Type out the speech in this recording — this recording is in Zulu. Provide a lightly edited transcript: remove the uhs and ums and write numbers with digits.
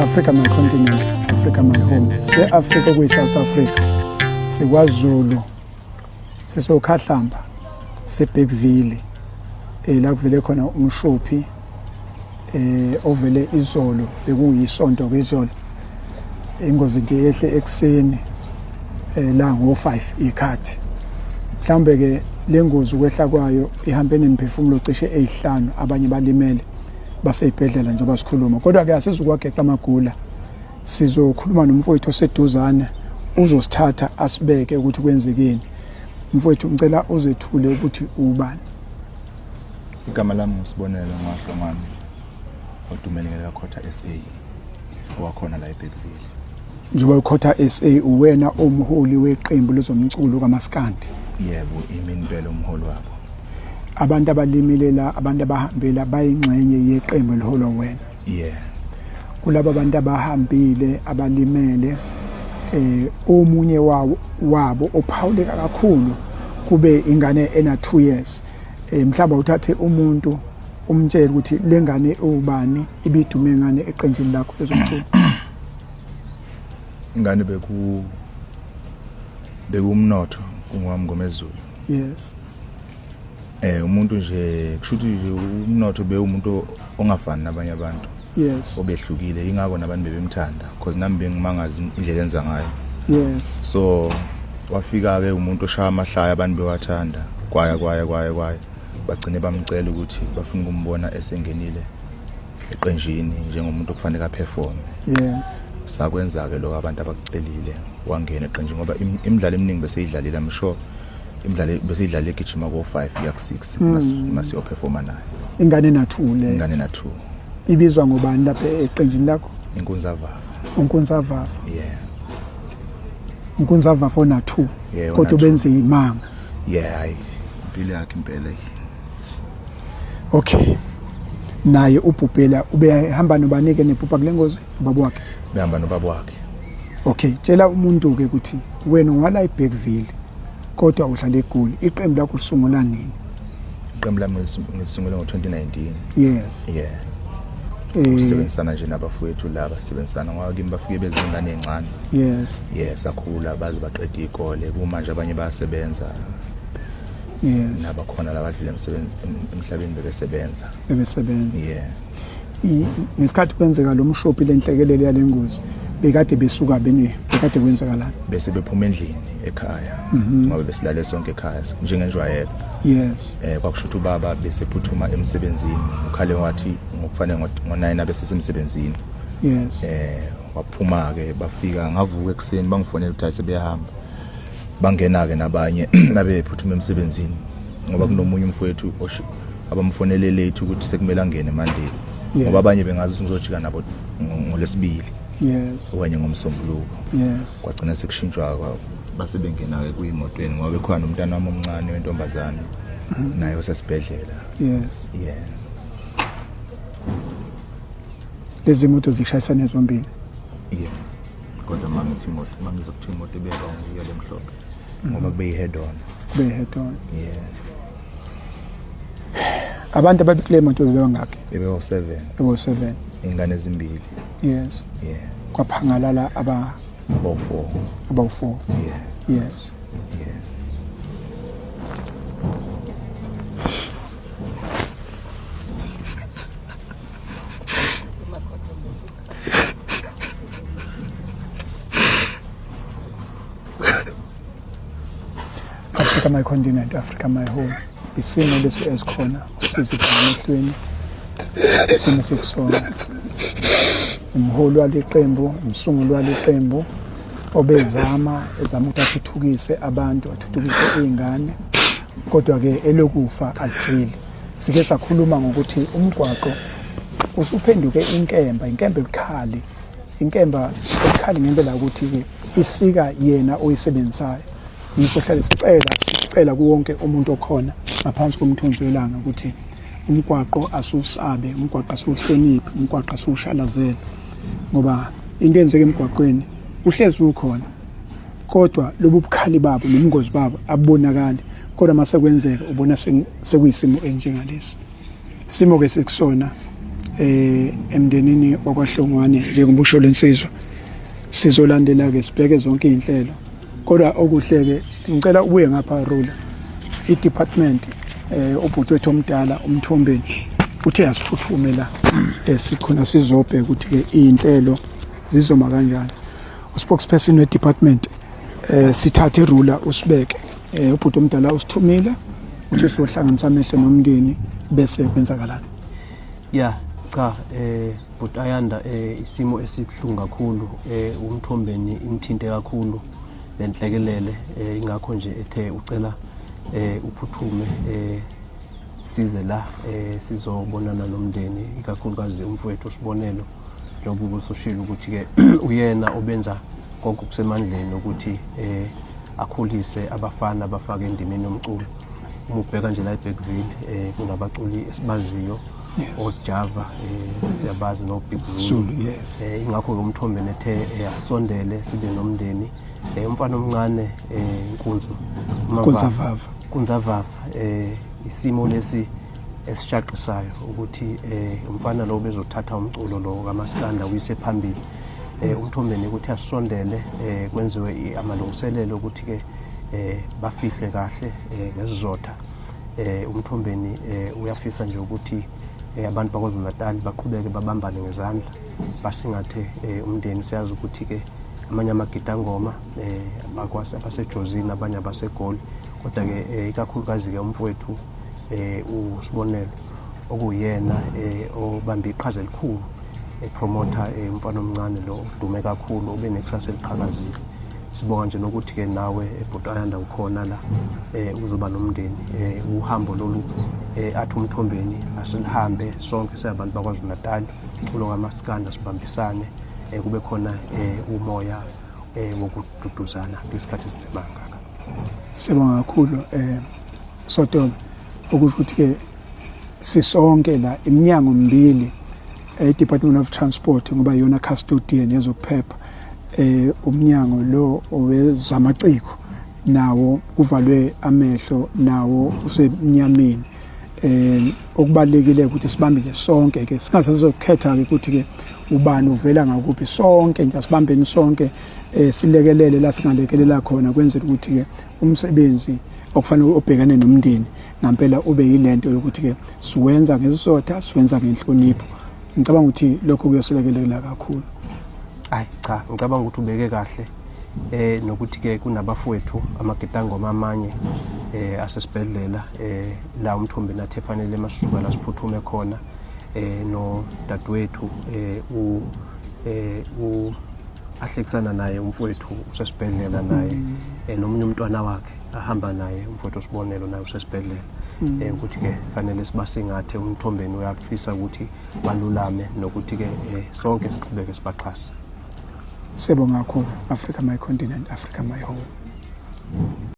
Africa my continent, Africa my home. Se-Africa kuyi-South Africa, seKwaZulu, sesokhahlamba, seBergville, la kuvele khona umshophi ovele izolo, bekuyisonto kwizolo. Ingozi ke yehle ekseni la ngo-5 ikhathi. Mhlambe ke lengozi ukwehla kwayo ihambe nemphefumulo cishe 5, abanye balimele baseyibhedlela njengoba sikhuluma. Kodwa ke asizukwageqa amagula, sizokhuluma nomfowethu oseduzane uzosithatha asibeke ukuthi kwenzekeni. Mfowethu ngicela uzethule ukuthi ubani. Igama lami uSibonelo Mahlomane, odumeleke kaKhotha SA, owakhona la eBergville. Njengoba uKhotha SA uwena umholi weqembu lezomculo kaMaskandi. Yebo, imi impela umholi wabo. Abantu abalimile la, abantu abahambela bayingxenye yeqembu eliholwa wena. Yeah. Kulabo abantu abahambile abalimele, omunye wabo ophawuleka kakhulu kube ingane ena 2 years. Mhlawumbe uthathe umuntu umtshela ukuthi lengane ubani, ibidume ngane eqenjini lakho lezomculo. Ingane bekumnotho kungwami ngomezulu. Yes. Umuntu nje kushuthi umnotho umuntu ongafani nabanye abantu. Yes. Obehlukile, ingakho nabantu bebemthanda because nami bengimangazi indlela enza ngayo. Yes. So wafika ke umuntu oshaya amahlaya abantu bewathanda. Kwaya bagcine bamcela ukuthi bafuna ukumbona esengenile eqenjini njengomuntu okufanele aperform. Yes. Sakwenza ke lokho abantu abakucelile wangena eqenjini ngoba imidlalo eminingi beseyidlalile, I'm sure imidlalo beseyidlala egijima ko5 kuya ku6 mase operforma nayo. Ingane na 2 le. Ingane na 2. Ibizwa ngobani lapha eqenjini lakho? Inkunzavafa. Unkunzavafa. Yeah. Unkunzavafa na 2. Yeah, kodwa benze imanga. Yeah, hayi. Impilo yakhe impela. Okay. Naye uBhubhela ubehamba nobanike nephupha kule ngozi ubaba wakhe. Behamba nobaba wakhe. Okay, tshela umuntu ke ukuthi wena ungala eBergville kodwa uhlala eGoli. Iqembu lakho lisungula nini? Iqembu lami ngisungule ngo2019. Yes. Yeah. Sibenzana nje nabafowethu laba sibenzana ngoba kimi bafike bezingane encane. Yes. Yes, akhula baze baqeda ikole, kumanje abanye bayasebenza. Yes. Nabakhona labadlule emhlabeni bebesebenza. Yeah. Ngesikhathi kwenzeka lo mshophi lenhlekelele yalengozi bekade besuka bekade kwenzakalani? Bese bephuma endlini ekhaya ngoba besilale sonke ekhaya njengenjwayelo. Yes. Kwakushuthi ubaba bese phuthuma emsebenzini, ukhale wathi ngokufanele ngo9 abesesemsebenzini. Yes. Waphuma ke bafika ngavuka ekseni bangifonela ukuthi ayisebeyahamba. Bangena ke nabanye labephuthuma emsebenzini ngoba kunomunye umfowethu abamfonele late ukuthi sekumele angene Monday. Ngoba abanye bengazi ngizojika nabo ngoLesibili. Yes. Okanye ngomsombuluko. Yes. Kwagcina sekushintshwa base bengena ke kuyimotweni ngoba bekhona umntana wami omncane wentombazane naye osesibhedlela. Yes. Yeah. Lezi moto zishayisana zombili. Yeah. Kodwa mangizokuthi imoto ebeka ngiyele emhlophe ngoba kube head on. Head on. Yeah. Abantu ababikule moto bebangakhe? Bebe7. Bebe7. Ingane ezimbili. Yes. Yeah. Kwaphangalala about 4. Yeah. Yes. Yeah. Africa my continent, Africa my home. Isimo lesi esikhona usizi emehlweni. Isimo sekusona. Umholi waleqembu, umsunguli waleqembu ezama ukuthi athuthukise abantu, athuthukise izingane. Kodwa ke elokufa alithili. Sike sakhuluma ngokuthi umgwaqo usuphenduke inkemba ebukhali. Inkemba ebukhali ngendlela ukuthi ke isika yena oyisebenzayo. Yikho hlale sicela kuwonke umuntu okhona ngaphansi komthunzi welanga ukuthi umgwaqo asusabe, umgwaqo asuhloniphe, umgwaqo asushalazele. Ngoba into enzeke emgwaqweni uhlezi ukhona. Kodwa lobu bukhali babo nobungozi babo abonakali. Kodwa mase kwenzeka ubona sekuyisimo enjengalesi. Simo ke sekusona emndenini wakwaHlongwane njengomusho lensizwa sizolandela ke sibheke zonke izinhlelo kodwa okuhle ke ngicela ubuye ngapha Rula i-department ubhuti wethu omdala uMthombeni uthe asiphuthume la sikhona sizobheka ukuthi ke izinhlelo zizoma kanjani uspokesperson we-department sithathe Rula usibeke ubhuti omdala usithumile uthi sizohlanganisa amehlo nomndeni bese kwenzakalani cha but ayanda isimo esibhlungu kakhulu uMthombeni imthinte kakhulu lenhlekelele ingakho nje ethe ucela uphuthume size la sizobonana nomndeni ikakhulukazi umfowethu Sibonelo njengoba usoshilo ukuthi ke uyena obenza konke kusemandleni ukuthi akhulise abafana abafaka endimeni yomculo uma ubheka nje la eBergville kunabaculi esibaziyo oSjava siyabazi no Big Zulu ingakho ke uMthombeni ethe asondele sibe nomndeni umfana omncane Kunzavava isimo lesi esishaqisayo ukuthi umfana lo bezothatha umculo lo kaMaskanda uyise phambili uMthombeni ukuthi asondele kwenziwe amalungiselelo ukuthi ke bafihle kahle ngesizotha uMthombeni uyafisa nje ukuthi abantu bakwaZulu-Natal baqhubeke babambane ngezandla basingathe umndeni siyazi ukuthi ke amanye amagidangoma abasejozini abanye abasegoli kodwa ke ikakhulukazi ke umfowethu uSibonelo okuyena obambe iqhaza elikhulu epromota umfana omncane lo dume kakhulu ube nekusasa eliqhakazile sibonga nje nokuthi ke nawe eBhutayanda ukhona la uzoba nomndeni uhambo lolu athi uMthombeni asilihambe sonke siyabantu bakwaZulu-Natal kulo kaMaskanda sibambisane kube khona umoya wokududuzana ngesikhathi esithemanga sibonga kakhulu Sotolo okusho ukuthi ke sisonke la iminyango mbili Department of Transport ngoba yona custodian yezokuphepha umnyango lo owezamaciko nawo kuvalwe amehlo nawo usemnyameni okubalekile ukuthi sibambile sonke ke singasazokhetha ke ukuthi ke ubani uvela ngakuphi sonke nje asibambeni sonke silekelele la singalekelela khona kwenzela ukuthi ke umsebenzi okufanele ubhekane nomndeni ngempela ube yilento yokuthi ke siwenza ngesizotha siwenza ngenhlonipho ngicabanga ukuthi lokho kuyosilekelela kakhulu cha ngicabanga ukuthi ubeke kahle nokuthi ke kunabafowethu amagidangoma amanye asesibhedlela la uMthombeni athe fanele masuka la siphuthume khona no dadwethu ahlekisana naye umfowethu usesibhedlela naye nomunye umntwana wakhe ahamba naye umfowethu Sibonelo naye usesibhedlela ukuthi ke fanele sibasingathe uMthombeni uyafisa ukuthi balulame nokuthi ke sonke siqhubeke sibaxhasa Sibonga kakhulu Africa my continent Africa my home